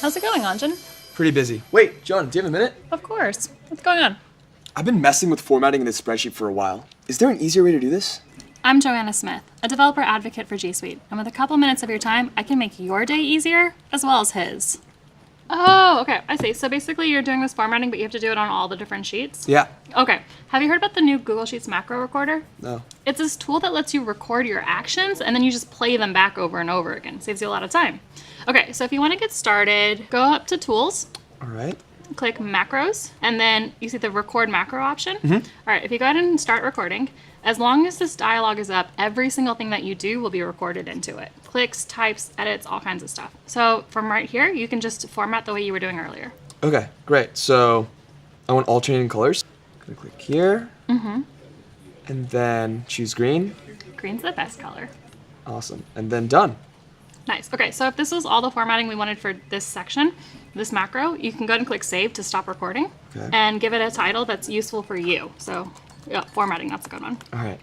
How's it going, Anjan? Pretty busy. Wait, John, do you have a minute? Of course. What's going on? I've been messing with formatting in this spreadsheet for a while. Is there an easier way to do this? I'm Joanna Smith, a developer advocate for G Suite, and with a couple minutes of your time, I can make your day easier, as well as his. Oh, okay, I see. So basically you're doing this formatting, but you have to do it on all the different sheets? Yeah. Okay. Have you heard about the new Google Sheets macro recorder? No. It's this tool that lets you record your actions, and then you just play them back over and over again. Saves you a lot of time. Okay, so if you want to get started, go up to Tools, All right. click Macros, and then you see the Record Macro option. All right, if you go ahead and start recording, as long as this dialog is up, every single thing that you do will be recorded into it. Clicks, types, edits, all kinds of stuff. So from right here, you can just format the way you were doing earlier. Okay, great. So I want alternating colors. I'm gonna click here. And then choose green. Green's the best color. Awesome. And then done. Nice. Okay, so if this was all the formatting we wanted for this section, this macro, you can go ahead and click Save to stop recording Okay. and give it a title that's useful for you. So yeah, formatting, that's a good one. All right.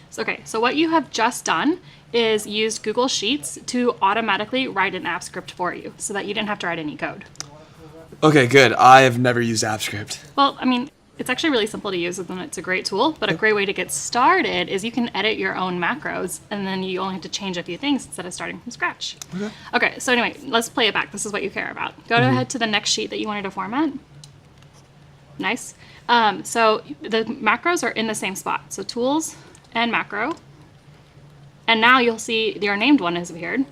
So, okay, so what you have just done is used Google Sheets to automatically write an app script for you so that you didn't have to write any code. Okay, good. I have never used AppScript. Well, I mean, it's actually really simple to use and it's a great tool, but a great way to get started is you can edit your own macros and then you only have to change a few things instead of starting from scratch. Okay, so anyway, let's play it back. This is what you care about. Go ahead to the next sheet that you wanted to format. Nice. So the macros are in the same spot. So Tools and Macro. And now you'll see your named one has appeared.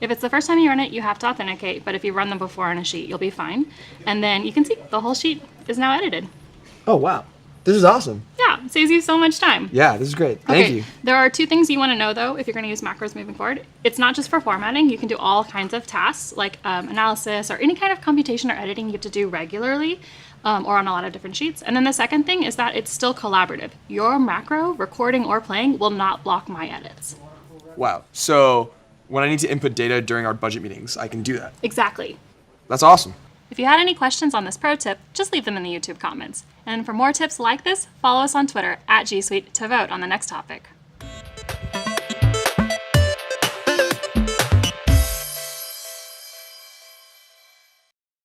If it's the first time you run it, you have to authenticate, but if you run them before on a sheet, you'll be fine. And then you can see the whole sheet is now edited. Oh, wow. This is awesome. Yeah, it saves you so much time. Yeah, this is great. Thank you. There are two things you want to know, though, if you're going to use macros moving forward. It's not just for formatting. You can do all kinds of tasks, like analysis or any kind of computation or editing you have to do regularly or on a lot of different sheets. And then the second thing is that it's still collaborative. Your macro, recording or playing, will not block my edits. Wow. So when I need to input data during our budget meetings, I can do that. Exactly. That's awesome. If you had any questions on this pro tip, just leave them in the YouTube comments. And for more tips like this, follow us on Twitter @G Suite to vote on the next topic.